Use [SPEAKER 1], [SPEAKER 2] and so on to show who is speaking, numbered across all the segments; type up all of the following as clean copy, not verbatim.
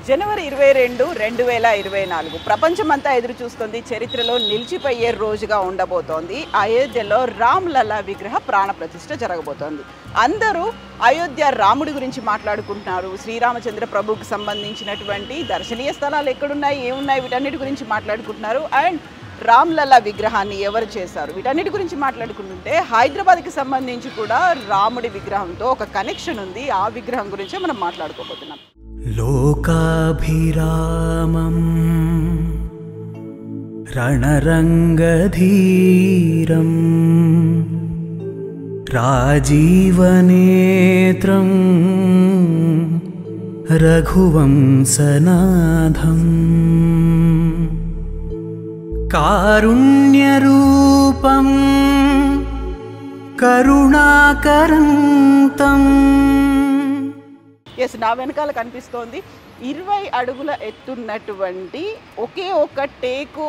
[SPEAKER 1] జనవరి 22, 2024 ప్రపంచమంతా ఎదురు చూస్తుంది. చరిత్రలో నిలిచిపోయే రోజుగా ఉండబోతోంది. అయోధ్యలో రామ్లలా విగ్రహ ప్రాణ ప్రతిష్ఠ జరగబోతోంది. అందరూ అయోధ్య రాముడి గురించి మాట్లాడుకుంటున్నారు. శ్రీరామచంద్ర ప్రభువుకి సంబంధించినటువంటి దర్శనీయ స్థలాలు ఎక్కడున్నాయి, ఏమున్నాయి, వీటన్నిటి గురించి మాట్లాడుకుంటున్నారు. అండ్ రామ్లలా విగ్రహాన్ని ఎవరు చేశారు, వీటన్నిటి గురించి మాట్లాడుకుంటుంటే హైదరాబాద్కి సంబంధించి కూడా రాముడి విగ్రహంతో ఒక కనెక్షన్ ఉంది. ఆ విగ్రహం గురించే మనం మాట్లాడుకోబోతున్నాం.
[SPEAKER 2] లోకాభిరామం రణరంగధీరం రాజీవనేత్రం రఘువంశనాథం కారుణ్యరూపం కరుణాకరంతం.
[SPEAKER 1] ఎస్, నా వెనకాల కనిపిస్తోంది 20 అడుగుల ఎత్తున్నటువంటి ఒకే ఒక టేకు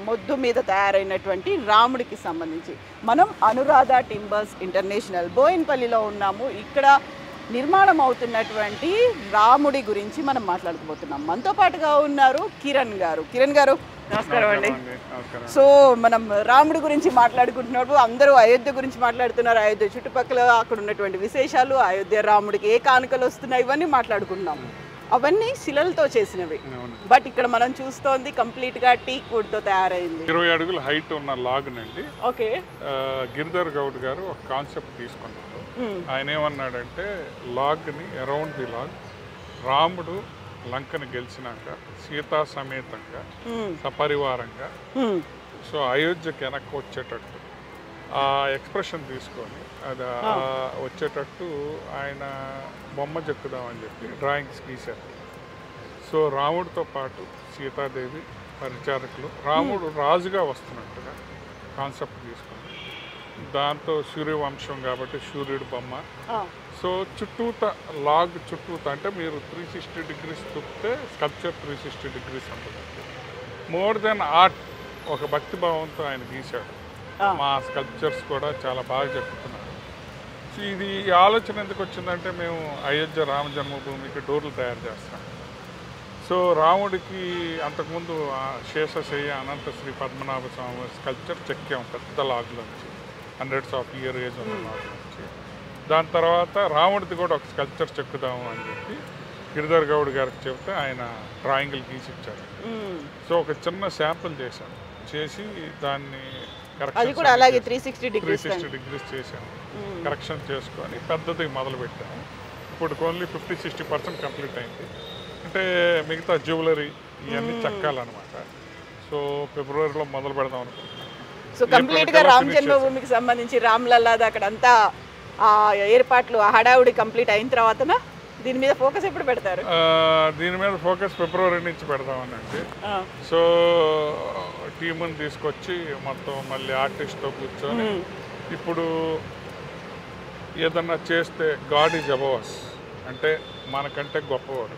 [SPEAKER 1] మొద్దు మీద తయారైనటువంటి రాముడికి సంబంధించి మనం అనురాధ టింబర్స్ ఇంటర్నేషనల్ బోయిన్పల్లిలో ఉన్నాము. ఇక్కడ నిర్మాణం అవుతున్నటువంటి రాముడి గురించి మనం మాట్లాడుకోబోతున్నాం. మనతో పాటుగా ఉన్నారు కిరణ్ గారు. కిరణ్ గారు, నమస్కారం అండి. సో మనం రాముడి గురించి మాట్లాడుకుంటున్నప్పుడు అందరూ అయోధ్య గురించి మాట్లాడుతున్నారు. అయోధ్య చుట్టుపక్కల అక్కడ ఉన్నటువంటి విశేషాలు, అయోధ్య రాముడికి ఏ కానుకలు వస్తున్నాయి, ఇవన్నీ మాట్లాడుకుంటున్నాం. అవన్నీ శిలలతో చేసినవి. బట్ ఇక్కడ మనం చూస్తోంది కంప్లీట్ గా టీక్ వుడ్ తో తయారైంది.
[SPEAKER 3] 20 అడుగుల హైట్ ఉన్న లాగ్ నండి.
[SPEAKER 1] ఓకే,
[SPEAKER 3] గిరిధర్ గౌడ్ గారు ఒక కాన్సెప్ట్ తీసుకున్నారు. ఆయన ఏమన్నాడంటే, లాగ్ని అరౌండ్ ది లాగ్ రాముడు లంకను గెలిచినాక సీతా సమేతంగా సపరివారంగా సో అయోధ్యకి వెనక్కి వచ్చేటట్టు ఆ ఎక్స్ప్రెషన్ తీసుకొని అది వచ్చేటట్టు ఆయన బొమ్మ చెక్కుదామని చెప్పి డ్రాయింగ్స్ గీశారు. సో రాముడితో పాటు సీతాదేవి పరిచారకులు, రాముడు రాజుగా వస్తున్నట్టుగా కాన్సెప్ట్ తీసుకొని దాంతో సూర్యవంశం కాబట్టి సూర్యుడు బొమ్మ. సో చుట్టూత లాగ్ చుట్టూత అంటే మీరు 360 degrees తిప్పితే స్కల్ప్చర్ 360 degrees ఉంటుంది. మోర్ దెన్ ఆర్ట్, ఒక భక్తి భావంతో ఆయన గీశాడు. మా స్కల్ప్చర్స్ కూడా చాలా బాగా చెప్తున్నారు. సో ఇది ఆలోచన ఎందుకు వచ్చిందంటే, మేము అయోధ్య రామ జన్మభూమికి డోర్లు తయారు చేస్తాం. సో రాముడికి అంతకుముందు శేషశయ్య అనంత శ్రీ పద్మనాభ స్వామి స్కల్ప్చర్ చెక్కాం పెద్ద లాగ్లో నుంచి, 100s of years ఏజ్ ఉన్న లాగ్లో నుంచి. దాని తర్వాత రాముడిది కూడా ఒక స్కల్ప్చర్ చెక్కుదాము అని చెప్పి గిరిధర్ గౌడ్ గారికి చెప్తే ఆయన డ్రాయింగ్లు గీసి ఇచ్చారు. సో ఒక చిన్న శాంపుల్ చేశాను, చేసి దాన్ని
[SPEAKER 1] అలాగే 360
[SPEAKER 3] degrees చేశాను. కరెక్షన్ చేసుకొని పెద్దది మొదలుపెట్టాను. ఇప్పుడు ఓన్లీ 50-60% కంప్లీట్ అయింది. అంటే మిగతా జ్యువెలరీ ఇవన్నీ చెక్కాలన్నమాట. సో ఫిబ్రవరిలో మొదలు పెడదాం అనుకుంటున్నాను.
[SPEAKER 1] సో కంప్లీట్ గా రామ జన్మభూమికి సంబంధించి రామ్లల్లాది అక్కడంతా ఏర్పాట్లు హడావుడి కంప్లీట్ అయిన తర్వాతనా దీని మీద ఫోకస్ ఎప్పుడు పెడతారు?
[SPEAKER 3] దీని మీద ఫోకస్ ఫిబ్రవరి నుంచి పెడదామనండి. సో టీముని తీసుకొచ్చి మొత్తం మళ్ళీ ఆర్టిస్ట్తో కూర్చొని ఇప్పుడు ఏదన్నా చేస్తే గాడ్ ఈజ్ అబవ్ us అంటే మనకంటే గొప్పవాడు.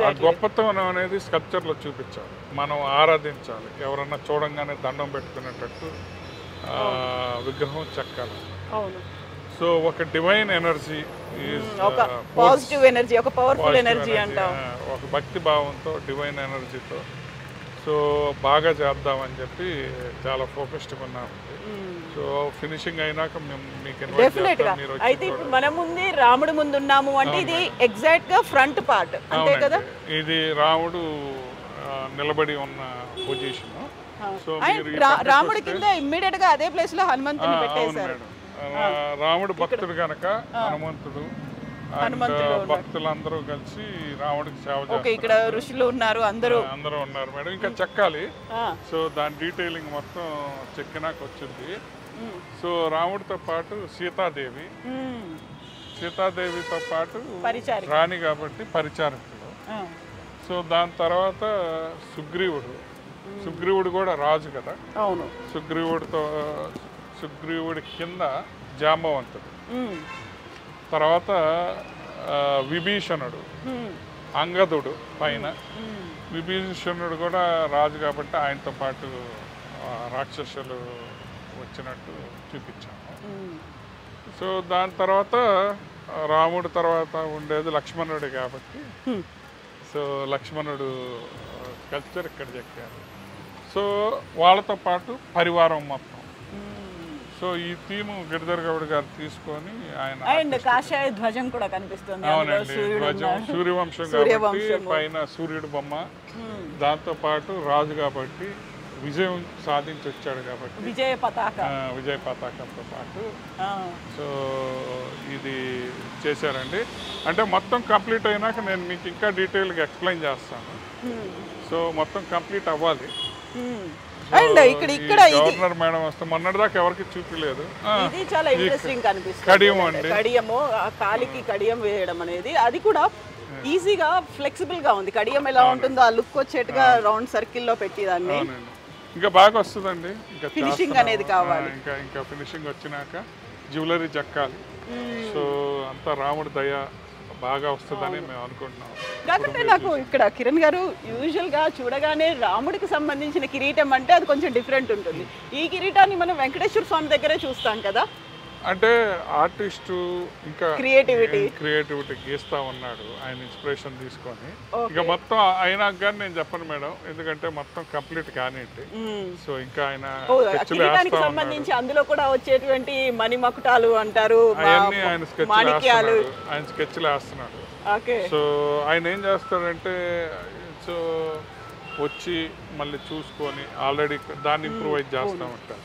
[SPEAKER 3] ఆ గొప్పతనం అనేది స్కల్ప్చర్లో చూపించాలి, మనం ఆరాధించాలి, ఎవరన్నా చూడంగానే దండం పెట్టుకునేటట్టు విగ్రహం చెక్కాలి. సో ఒక డివైన్ ఎనర్జీ,
[SPEAKER 1] పాజిటివ్ ఎనర్జీ, ఒక పవర్ఫుల్ ఎనర్జీ అంటాం,
[SPEAKER 3] ఒక భక్తి భావంతో డివైన్ ఎనర్జీతో సో బాగా చేద్దామని చెప్పి చాలా ఫోకస్డ్గా ఉన్నాము. సో ఫినిషింగ్ అయినాక మీకు
[SPEAKER 1] అయితే ఇప్పుడు మన ముందే రాముడు ముందు ఉన్నాము అంటే ఇది ఎగ్జాక్ట్ గా ఫ్రంట్ పార్ట్ అంతే కదా?
[SPEAKER 3] ఇది రాముడు నిలబడి ఉన్న పొజిషన్. సో
[SPEAKER 1] రాముడి కింద ఇమ్మీడియట్ గా అదే ప్లేస్ లో హనుమంతుని పెట్టేశారు.
[SPEAKER 3] రాముడు భక్తుడు కనుక హనుమంతుడు భక్తులందరూ కలిసి రాముడికి సేవ చేస్తారు.
[SPEAKER 1] ఇక్కడ ఋషులు ఉన్నారు, అందరూ
[SPEAKER 3] ఉన్నారు మేడం. ఇంకా చెక్కాలి. సో దాని డీటెయిలింగ్ మొత్తం చెక్కినాక వచ్చింది. సో రాముడితో పాటు సీతాదేవితో పాటు రాణి కాబట్టి పరిచారకులు. సో దాని తర్వాత సుగ్రీవుడు కూడా రాజు కదా. సుగ్రీవుడి కింద జాంబవంతుడు, తర్వాత విభీషణుడు, అంగదుడు పైన. విభీషణుడు కూడా రాజు కాబట్టి ఆయనతో పాటు రాక్షసులు వచ్చినట్టు చూపించాము. సో దాని తర్వాత రాముడు తర్వాత ఉండేది లక్ష్మణుడు కాబట్టి సో లక్ష్మణుడు కల్చర్ ఇక్కడ చెక్కారు. సో వాళ్ళతో పాటు పరివారం మొత్తం. సో ఈ థీము గిరిధర్ గౌడ్ గారు తీసుకొని ఆయన
[SPEAKER 1] కాషాయ ధ్వజం కూడా కనిపిస్తుంది.
[SPEAKER 3] అవునండి, ధ్వజం సూర్యవంశం కాబట్టి పైన సూర్యుడు బొమ్మ, దాంతో పాటు రాజు కాబట్టి విజయం సాధించి వచ్చాడు కాబట్టి
[SPEAKER 1] విజయ
[SPEAKER 3] పతాకంతో పాటు సో ఇది చేశారండి. అంటే మొత్తం కంప్లీట్ అయినాక నేను మీకు ఇంకా డీటెయిల్గా ఎక్స్ప్లెయిన్ చేస్తాను. సో మొత్తం కంప్లీట్ అవ్వాలి. గవర్నర్ మేడం వస్తే మొన్నటిదాకా ఎవరికి చూపించలేదు.
[SPEAKER 1] ఇది చాలా ఇంట్రెస్టింగ్ కనిపిస్తుంది.
[SPEAKER 3] కడియము అండి,
[SPEAKER 1] కడియము కాలికి కడియం వేయడం అనేది అది కూడా ఈజీగా ఫ్లెక్సిబుల్ గా ఉంది. కడియం ఎలా ఉంటుందో ఆ లుక్ వచ్చేట్టుగా రౌండ్ సర్కిల్ లో పెట్టి దాన్ని
[SPEAKER 3] ఇంకా బాగా వస్తుందండి. ఇంకా
[SPEAKER 1] ఫినిషింగ్ అనేది కావాలి.
[SPEAKER 3] ఇంకా ఫినిషింగ్ వచ్చినాక జ్యువెలరీ చెక్కాలి. సో అంతా రాముడి దయ బాగా వస్తుందని మేము అనుకుంటున్నాం.
[SPEAKER 1] కాకపోతే నాకు ఇక్కడ కిరణ్ గారు యూజువల్గా చూడగానే రాముడికి సంబంధించిన కిరీటం అంటే అది కొంచెం డిఫరెంట్ ఉంటుంది. ఈ కిరీటాన్ని మనం వెంకటేశ్వర స్వామి దగ్గరే చూస్తాం కదా.
[SPEAKER 3] అంటే ఆర్టిస్టు ఇంకా క్రియేటివిటీ గీస్తా ఉన్నాడు ఆయన ఇన్స్పిరేషన్ తీసుకొని. ఇంకా మొత్తం అయినాక కానీ నేను చెప్పను మేడం, ఎందుకంటే మొత్తం కంప్లీట్ కానివ్వండి. సో ఇంకా ఆయన
[SPEAKER 1] సంబంధించి అందులో కూడా వచ్చేటువంటి మణిమకుటాలు అంటారు,
[SPEAKER 3] అవన్నీ ఆయన స్కెచ్లు వేస్తున్నాడు. సో ఆయన ఏం చేస్తాడంటే సో వచ్చి మళ్ళీ చూసుకొని ఆల్రెడీ దాన్ని ఇంప్రూవైజ్ చేస్తూ ఉంటారు.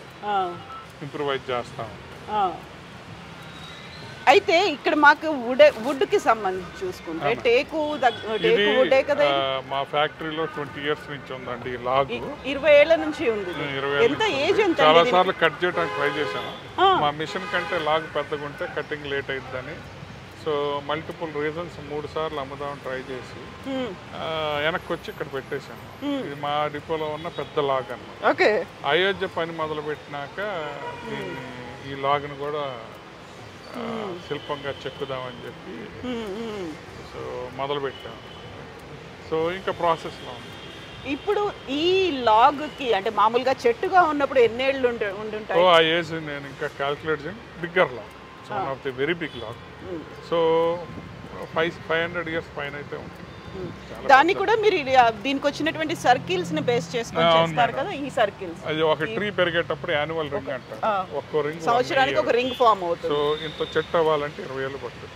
[SPEAKER 1] అయితే ఇక్కడ మాకు వుడ్ కి సంబంధించి చూసుకుంటే టేకు వుడే కదా.
[SPEAKER 3] మా ఫ్యాక్టరీలో 20 years నుంచి ఉందండి ఈ లాగ్.
[SPEAKER 1] 20 ఏళ్ల నుంచి ఉంది. ఎంత ఏజ్ ఎంత?
[SPEAKER 3] చాలా సార్లు కట్ చేయడానికి ట్రై చేశాను. మా మిషన్ కంటే లాగ్ పెద్దగా ఉంటే కటింగ్ లేట్ అయిద్దని. సో మల్టిపుల్ రీజన్స్ 3 సార్లు అమ్ముదామని ట్రై చేసి వెనక్కి వచ్చి ఇక్కడ పెట్టేశాను. ఇది మా డిపోలో ఉన్న పెద్ద లాగ్ అన్నమాట. అయోధ్య పని మొదలు పెట్టినాక ఈ లాగ్ను కూడా శిల్పంగా చెక్కుదామని చెప్పి సో మొదలు పెట్టాము. సో ఇంకా ప్రాసెస్లో ఉంది.
[SPEAKER 1] ఇప్పుడు ఈ లాగ్ కి అంటే మామూలుగా చెట్టుగా ఉన్నప్పుడు ఎన్నేళ్ళు ఉంటుంటాయి?
[SPEAKER 3] ఆ ఏజ్ నేను ఇంకా క్యాల్కులేట్ చేయను. Bigger log, one of the very big log. So 500 years పైన అయితే ఉంటుంది.
[SPEAKER 1] దాన్ని కూడా మీరు దీనికి వచ్చినటువంటి సర్కిల్స్ ని బేస్ చేసుకొని చేస్తారు కదా. ఈ సర్కిల్స్
[SPEAKER 3] అది ఒక ట్రీ పెరిగేటప్పుడు యాన్యువల్ రింగ్ అంటారు. ఒక్కో రింగ్
[SPEAKER 1] సంవత్సరానికి ఒక రింగ్ ఫామ్ అవుతుంది.
[SPEAKER 3] సో ఇంత చెట్టు అవ్వాలంటే 20 ఏళ్ళు పడుతుంది.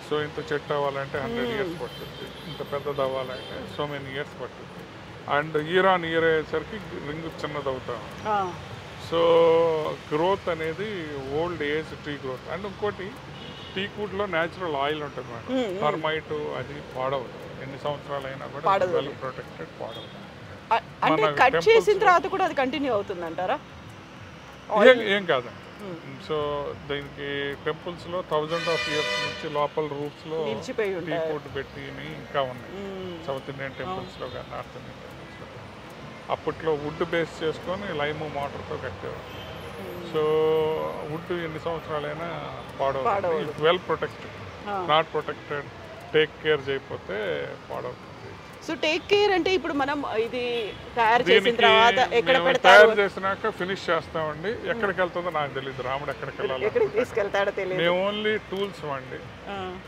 [SPEAKER 3] సో ఇంత చెట్టు అవ్వాలంటే 100 years పడుతుంది. ఇంత పెద్దది అవ్వాలంటే సో మెనీ ఇయర్స్ పడుతుంది. అండ్ ఇయర్ ఆన్ ఇయర్ అయ్యేసరికి రింగ్ చిన్నది అవుతాం. సో గ్రోత్ అనేది old age tree growth. And ఇంకోటి టీకుడ్లో న్యాచురల్ ఆయిల్ ఉంటుంది మేడం. టర్మైట్ అది పాడవదు, ఎన్ని సంవత్సరాలు అయినా కూడా వెల్ ప్రొటెక్టెడ్, పాడవదు.
[SPEAKER 1] అంటే కట్ చేసిన తర్వాత కూడా అది కంటిన్యూ అవుతుంది అంటారా?
[SPEAKER 3] ఏం కాదండి. సో దీనికి టెంపుల్స్లో 1000 of years నుంచి లోపల రూఫ్స్లో టీకుడ్ పెట్టి ఇంకా ఉన్నాయి. సౌత్ ఇండియన్ టెంపుల్స్లో కానీ నార్త్ ఇండియన్ టెంపుల్స్లో అప్పట్లో వుడ్ బేస్ చేసుకొని లైమ్ మోటార్తో కట్టేవారు. సో వుడ్ ఎన్ని సంవత్సరాలైనా పాడవుతుంది. Well protected, not protected, take care చేయకపోతే పాడవుతుంది.
[SPEAKER 1] సో టేక్ కేర్ అంటే ఇప్పుడు మనం ఇది తయారు చేసిన తర్వాత ఎక్కడ పెడతారు?
[SPEAKER 3] తయారు చేసినాక ఫినిష్ చేస్తామండి. ఎక్కడికి వెళ్తుందో నాకు తెలియదు. రాముడు ఎక్కడికి వెళ్ళాలి,
[SPEAKER 1] ఎక్కడికి తీసుకెళ్తాడో తెలియదు.
[SPEAKER 3] మేము ఓన్లీ టూల్స్ అండి.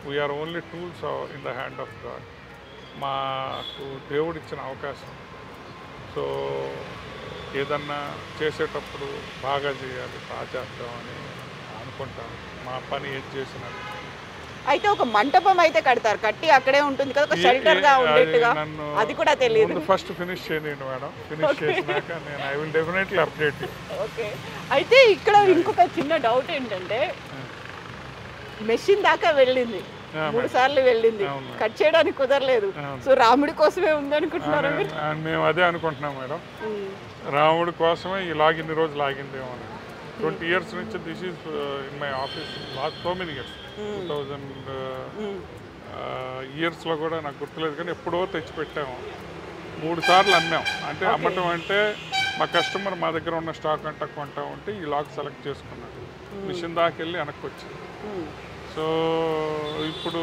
[SPEAKER 3] We are only tools in the hand of God. మాకు దేవుడు ఇచ్చిన అవకాశం. సో ఏదన్నా చేసేటప్పుడు బాగా చేయాలి, బాగా చేద్దామని అనుకుంటాం. మా పని ఏది చేసినా.
[SPEAKER 1] అయితే ఒక మంటపం అయితే కడతారు, కట్టి అక్కడే ఉంటుంది కదా, ఒక షెల్టర్ గా ఉండేట్టుగా. అది కూడా తెలియదు.
[SPEAKER 3] ఫస్ట్ ఫినిష్ చేయండి మేడం. ఫినిష్ చేసినాక నేను I will definitely update you.
[SPEAKER 1] Okay. అయితే ఇక్కడ ఇంకొక చిన్న డౌట్ ఏంటంటే మెషిన్ దాకా వెళ్ళింది, 3 సార్లు వెళ్ళింది, కట్ చేయడానికి కుదరలేదు. సో రాముడి కోసమే ఉంది అనుకుంటున్నారా మీరు?
[SPEAKER 3] మేము అదే అనుకుంటున్నాం మేడం. రాముడి కోసమే ఈ లాగిన్ని రోజు లాగిందేమో. 20 years నుంచి this is in my office last so many years. 2000 yearsలో కూడా నాకు గుర్తులేదు, కానీ ఎప్పుడో తెచ్చిపెట్టాము. 3 సార్లు అమ్మాం. అంటే అమ్మటం అంటే మా కస్టమర్ మా దగ్గర ఉన్న స్టాక్ అంతా కొంటా ఉంటే ఈ లాగ్ సెలెక్ట్ చేసుకున్నాడు. మిషన్ దాకా వెళ్ళి వెనక్కి వచ్చింది. సో ఇప్పుడు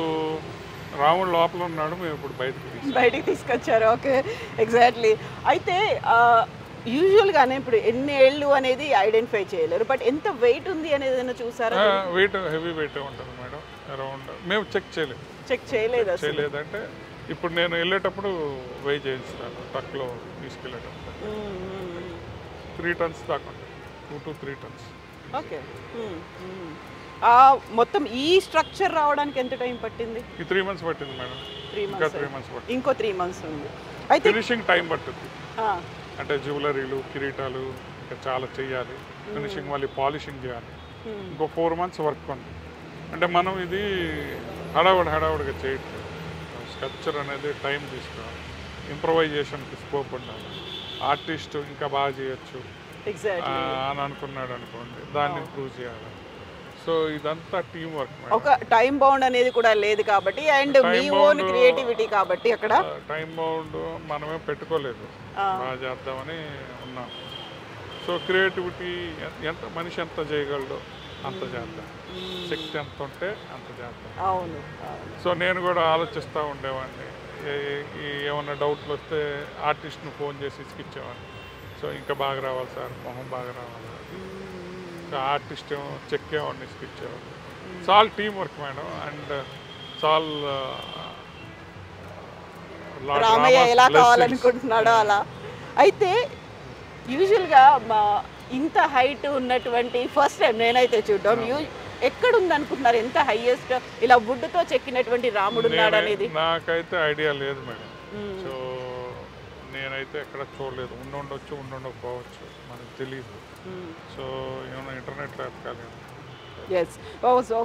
[SPEAKER 3] రాముడు లోపల ఉన్నాడు, మేము ఇప్పుడు బయటికి
[SPEAKER 1] తీసుకొచ్చారు. Okay, exactly. అయితే యూజువల్గానే ఇప్పుడు ఎన్ని ఏళ్ళు అనేది ఐడెంటిఫై చేయలేరు, బట్ ఎంత వెయిట్ ఉంది అనేది చూసారా?
[SPEAKER 3] వెయిట్ హెవీ వెయిట్ ఉంటుంది మేడం. అరౌండ్ మేము చెక్ చేయలేదు.
[SPEAKER 1] చెక్ చేయలేదు అసలు.
[SPEAKER 3] చేయలేదంటే ఇప్పుడు నేను వెళ్ళేటప్పుడు వెయిట్ చేయిస్తాను ట్రక్లో తీసుకెళ్ళేటప్పుడు 3 tons దాకా ఉంటుంది, 2 to 3 tons.
[SPEAKER 1] ఓకే. మొత్తం ఈ స్ట్రక్చర్ రావడానికి ఎంత టైం పట్టింది?
[SPEAKER 3] ఈ 3 months పట్టింది మేడం.
[SPEAKER 1] 3
[SPEAKER 3] ఇంకా
[SPEAKER 1] months.
[SPEAKER 3] 3 months పట్టింది.
[SPEAKER 1] ఇంకో 3 months ఉంది. అయితే
[SPEAKER 3] ఫినిషింగ్ టైం పట్టుద్ది.
[SPEAKER 1] ఆ,
[SPEAKER 3] అంటే జ్యువెలరీలు, కిరీటాలు ఇంకా చాలా చేయాలి. ఫినిషింగ్ మళ్ళీ పాలిషింగ్ చేయాలి. ఇంకో 4 months వర్క్ ఉంది. అంటే మనం ఇది హడావుడిగా చేయట్లేదు. స్కల్ప్చర్ అనేది టైం తీసుకోవాలి. ఇంప్రొవైజేషన్కి స్కోప్ ఉండాలి. ఆర్టిస్ట్ ఇంకా బాగా చేయొచ్చు
[SPEAKER 1] ఎగ్జాక్ట్లీ.
[SPEAKER 3] అని అనుకున్నాడు అనుకోండి, దాన్ని ఇంప్రూవ్ చేయాలి. సో ఇదంతా టీం వర్క్.
[SPEAKER 1] ఒక టైం బౌండ్ అనేది కూడా లేదు కాబట్టి, అండ్ మీ ఓన్ క్రియేటివిటీ కాబట్టి అక్కడ
[SPEAKER 3] టైం బౌండ్ మనమే పెట్టుకోలేదు, బాగా చేద్దామని ఉన్నాం. సో క్రియేటివిటీ ఎంత మనిషి ఎంత చేయగలడో అంత చేద్దాం, శక్తి ఎంత ఉంటే అంత చేద్దాం.
[SPEAKER 1] అవును.
[SPEAKER 3] సో నేను కూడా ఆలోచిస్తూ ఉండేవాడిని. ఏమన్నా డౌట్లు వస్తే ఆర్టిస్ట్ని ఫోన్ చేసి ఇసుకిచ్చేవాడిని. సో ఇంకా బాగా రావాలి సార్, మొహం బాగా రావాలి. సో ఆర్టిస్ట్ ఏమో చెక్కేవాడిని, ఇసుకిచ్చేవాడిని. చాలా టీం వర్క్ మేడం. అండ్ చాలా
[SPEAKER 1] రామయ్య ఎలా కావాలనుకుంటున్నాడో అలా. అయితే యూజువల్గా ఇంత హైట్ ఉన్నటువంటి ఫస్ట్ టైం నేనైతే చూడడం, ఎక్కడ ఉంది అనుకుంటున్నారు? ఎంత హైయెస్ట్ ఇలా వుడ్తో చెక్కినటువంటి రాముడు ఉన్నాడు అనేది
[SPEAKER 3] నాకైతే ఐడియా లేదు మేడం. సో నేనైతే ఎక్కడ చూడలేదు. ఉండొచ్చు, ఉండకపోవచ్చు, మనకు తెలియదు. సో ఏమన్నా ఇంటర్నెట్లో ఎతకాలి.
[SPEAKER 1] ఎస్. సో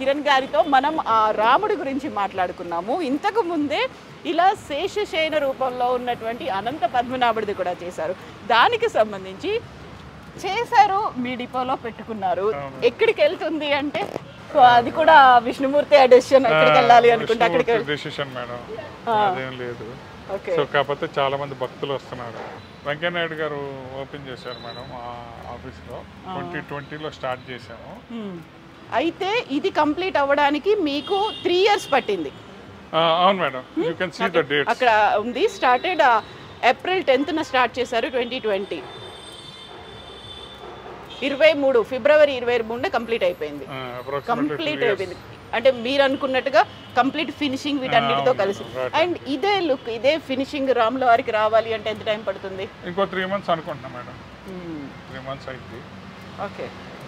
[SPEAKER 1] కిరణ్ గారితో మనం ఆ రాముడి గురించి మాట్లాడుకున్నాము. ఇంతకు ముందే ఇలా శేషశయన రూపంలో ఉన్నటువంటి అనంత పద్మనాభుడిది కూడా చేశారు. దానికి సంబంధించి చేశారు, మీ డిపోలో పెట్టుకున్నారు. ఎక్కడికి వెళ్తుంది అంటే అది కూడా విష్ణుమూర్తి డెసిషన్, ఎక్కడికి వెళ్ళాలి అనుకుంటే అక్కడికి
[SPEAKER 3] డెసిషన్ మేడం, అదేం లేదు. సో కాకపోతే చాలా మంది భక్తులు వస్తున్నారు. వెంకయ్యనాయుడు గారు ఓపెన్ చేశారు మేడం ఆ ఆఫీస్లో. 2020లో స్టార్ట్ చేశాము.
[SPEAKER 1] అయితే ఇది కంప్లీట్ అవ్వడానికి మీకు 3 years పట్టింది.
[SPEAKER 3] అవును madam, you can see the dates
[SPEAKER 1] అక్కడ ఉంది. స్టార్టెడ్ April 10th స్టార్ట్ చేశారు 2020. February 23 కంప్లీట్ అయిపోయింది. కంప్లీట్ అయిపోయింది అంటే మీరు అనుకున్నట్టుగా కంప్లీట్ ఫినిషింగ్ వీటన్నిటితో కలిసి. అండ్ ఇదే లుక్, ఇదే ఫినిషింగ్ రాముల వారికి రావాలి అంటే ఎంత టైం పడుతుంది?
[SPEAKER 3] ఇంకో 3 months అనుకుంటున్నా మేడం. 3 months అయింది.
[SPEAKER 1] ఓకే.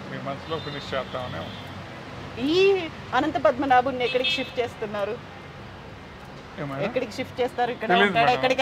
[SPEAKER 3] 3 monthsలో ఫినిష్ చేద్దామనే.
[SPEAKER 1] ఈ అనంత పద్మనాభుని ఎక్కడికి షిఫ్ట్ చేస్తున్నారు? ఎక్కడికి షిఫ్ట్ చేస్తారు? ఇక్కడ ఉంటాడా? ఎక్కడికి